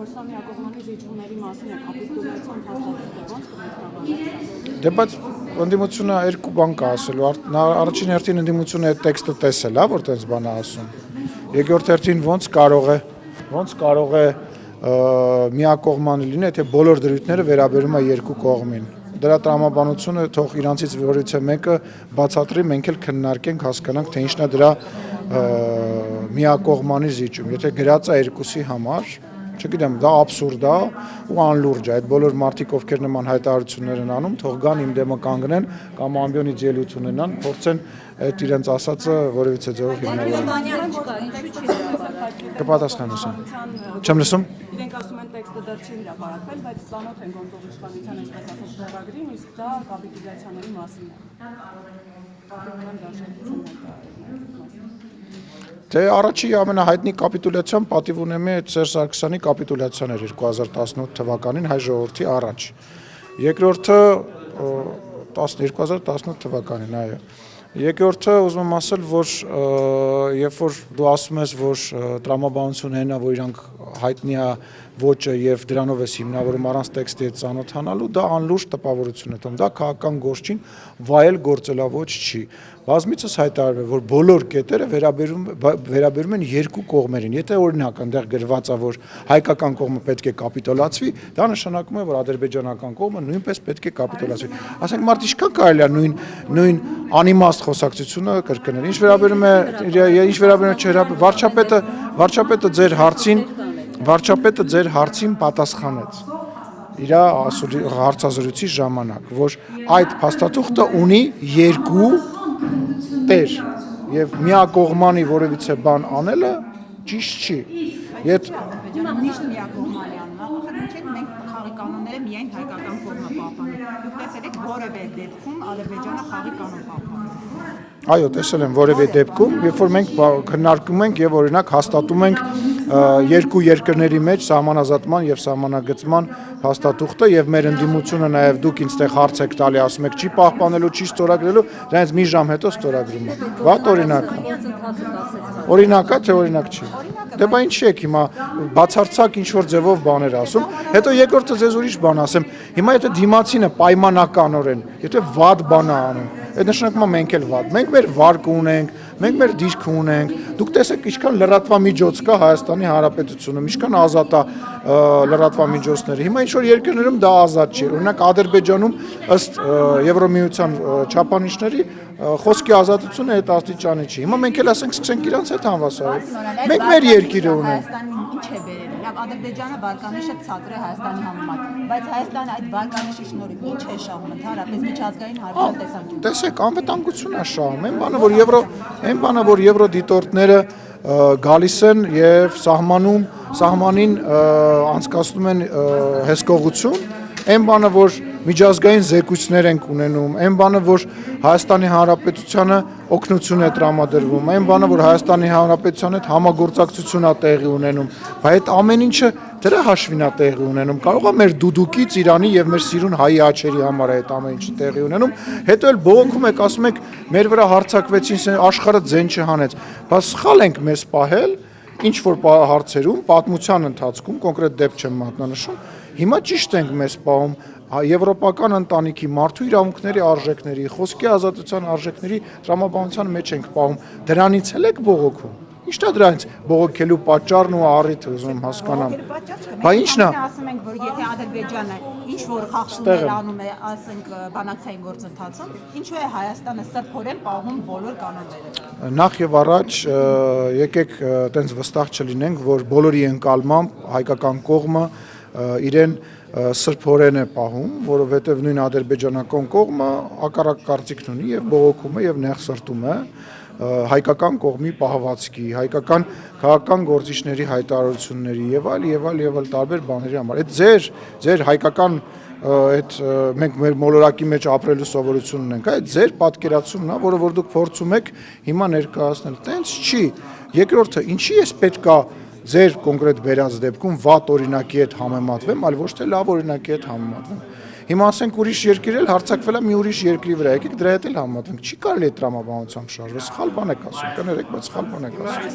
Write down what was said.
որ սա միակողմանի զիջումների մասին է կապիտուլյացիոն հաստատել ոնց կմեկնաբանեք։ Դե բայց ընդդիմությունը երկու բան կա ասելու։ Առաջին հերթին ընդդիմությունը այդ տեքստը տեսել է, որ տենց բան է ասում։ Երկրորդ հերթին ոնց կարող է միակողմանի լինի, եթե բոլոր դրույթները վերաբերում է երկու կողմին։ Դրա տրամաբանությունը թող իրանցից որից է մեկը բացատրի, մենք էլ քննարկենք, հասկանանք, թե ինչն է դրա միակողմանի զիջում։ Եթե գրած է երկուսի համար, չգիտեմ, դա աբսուրդ է ու անլուրջ է։ Այդ բոլոր մարդիկ, ովքեր նման հայտարարություններ են անում, թող գան իմ դեմը կանգնեն կամ ամբիոնից ելույթ ունենան, փորձեն այդ իրենց ասածը որևիցե ձևով հիմնավորել։ Կպատասխանեմ։ Չեմ լսում։ Իրենք ասում են տեքստը դեռ չի հրապարակվել, բայց ծանոթ են գործող իշխանության այսպես ասած ձեռագրին, իսկ դա կապիտուլյացիաների մասին է։ Դե առաջի ամենահայտնի կապիտուլյացիան պատիվ ունեմի Սերժ Սարգսյանի կապիտուլյացիան էր 2018 թվականին հայ ժողովրդի առաջ։ Երկրորդը 2018 թվականին, այո։ Երկրորդը ուզում եմ ասել, որ երբ որ դու ասում ես, որ տրամաբանությունը հենա, որ իրանք հայտնի է ոճը եւ դրանով է հիմնավորում առանց տեքստի հետ ծանոթանալու, դա անլուրջ տպավորություն է տալիս։ Դա քաղաքական գործին վայել գործելավոճ չի։ Բազմիցս հայտարարվել է, որ բոլոր կետերը վերաբերում են երկու կողմերին։ Եթե օրինակ այնտեղ գրված է, որ հայկական կողմը պետք է կապիտուլացվի, դա նշանակում է, որ ադրբեջանական կողմը նույնպես պետք է կապիտուլացվի։ Ասենք մարդ ինչքան կարելի է նույն անիմաստ խոսակցությունը կրկնել։ Ինչ վերաբերում է վարչապետը ձեր հարցին պատասխանեց իր հարցազրույցի ժամանակ, որ այդ փաստաթուղթը ունի երկու տեր եւ միակողմանի որևիցե բան անելը ճիշտ չի։ Միշտ միակողմանի անունը, մենք խաղի կանոնները միայն հայկական կողմը պահպանում։ Դուք տեսել եք որևէ դեպքում Ադրբեջանը խաղի կանոն պահպանում։ Այո, տեսել եմ որևէ դեպքում, երբ որ մենք քննարկում ենք եւ օրինակ հաստատում ենք երկու երկրների մեջ սահմանազատման եւ սահմանագծման հաստատուղթը եւ մեր ընդդիմությունը նաեւ դուք ինձ տեղ հարց եք տալի, ասում եք չի պահպանելու, չի ստորագրելու, դրանից մի ժամ հետո ստորագրում է։ Վատ օրինակ է։ Օրինակ է, թե օրինակ չի։ Դե բա ինչի եք հիմա բացարձակ ինչ որ ձևով բաներ ասում, հետո երկրորդը ձեզ ուրիշ բան ասեմ։ Հիմա եթե դիմացինը պայմանականորեն, եթե վատ բան է անում, այդ նշանակում է մենք էլ վատ։ Մենք մեր վարկը ունենք, մենք մեր դիրքը ունենք։ Դուք տեսեք ինչքան լրատվամիջոց կա Հայաստանի Հանրապետությունում, ինչքան ազատ է լրատվամիջոցները։ Հիմա ինչ որ երկրներում դա ազատ չի։ Օրինակ Ադրբեջանում ըստ Եվրոմիության չափանիշների խոսքի ազատությունը այդ աստիճանի չի։ Հիմա մենք էլ ասենք սկսենք իրանց հետ հավասարել։ Մենք մեր երկիրը ունենք։ Ինչ է բերել։ Լավ, Ադրբեջանը վարկանիշը ցածր է Հայաստանի համեմատ, բայց Հայաստանը այդ վարկանիշի շնորհիվ ինչ է շահում ընդհանրապես միջազգային հարցերի տեսանկյունից։ Տեսեք, անվտանգություն է շահում, այն բանը, որ եվրո դիտորդները գալիս են եւ սահմանին անցկացնում են հսկողություն, այն բանը, որ միջազգային զեկույցներ ենք ունենում, այն բանը, որ Հայաստանի Հանրապետությանը օգնություն է տրամադրվում, այն բանը, որ Հայաստանի Հանրապետության հետ համագործակցություն է տեղի ունենում, բայց այդ ամեն ինչը դրա հաշվին է տեղի ունենում։ Կարող է մեր դուդուկից Իրանի եւ մեր սիրուն հայի աչերի համար է այդ ամեն ինչը տեղի ունենում, հետո էլ բողոքում եք, ասում եք մեր վրա հարձակվեցին, աշխարհը ձեն չհանեց, բայց սխալ ենք մեզ պահել ինչ որ հարցերում, պատմության ընթացքում, կոնկրետ դեպք չեմ մատնանշում, հիմա ճիշտ ենք մեզ պահում եվրոպական ընտանիքի մարդու իրավունքների արժեքների, խոսքի ազատության արժեքների տրամաբանության մեջ ենք պահում, դրանից էլ եք բողոքում։ Ինչն է դրանից բողոքելու պատճառն ու առիթը, ուզում եմ հասկանամ։ Բա ինչն է։ Ասում ենք, որ եթե Ադրբեջանը ինչ որ խախտումներ անում է, ասենք բանակցային գործընթացում, ինչու է Հայաստանը սրբորեն պահում բոլոր կանոնները։ Նախ եւ առաջ եկեք տենց վստահ չլինենք, որ բոլորի ընկալմամբ հայկական կողմը իրեն սրբորեն է պահում, որովհետև նույն ադրբեջանական կողմը հակառակ կարծիքն ունի եւ բողոքում է եւ նեղսրտում է հայկական կողմի պահվածքի, հայկական քաղաքական գործիչների հայտարարությունների եւ այլ տարբեր բաների համար։ Այդ ձեր հայկական այդ մենք մեր մոլորակի մեջ ապրելու սովորություն ունենք, այդ ձեր պատկերացումն է, որը որ դուք փորձում եք հիմա ներկայացնել։ Տենց չի։ Երկրորդը, ինչի էս պետքա ձեր կոնկրետ բերած դեպքում վատ օրինակի հետ համեմատվեմ, այլ ոչ թե լավ օրինակի հետ համեմատվեմ։ Հիմա ասենք ուրիշ երկիր էլ հարձակվել է մի ուրիշ երկրի վրա, եկեք դրա հետ էլ համեմատվենք։ Չի կարելի այդ տրամաբանությամբ շարժվել, սխալ բան եք ասում, կներեք, բայց սխալ բան եք ասում։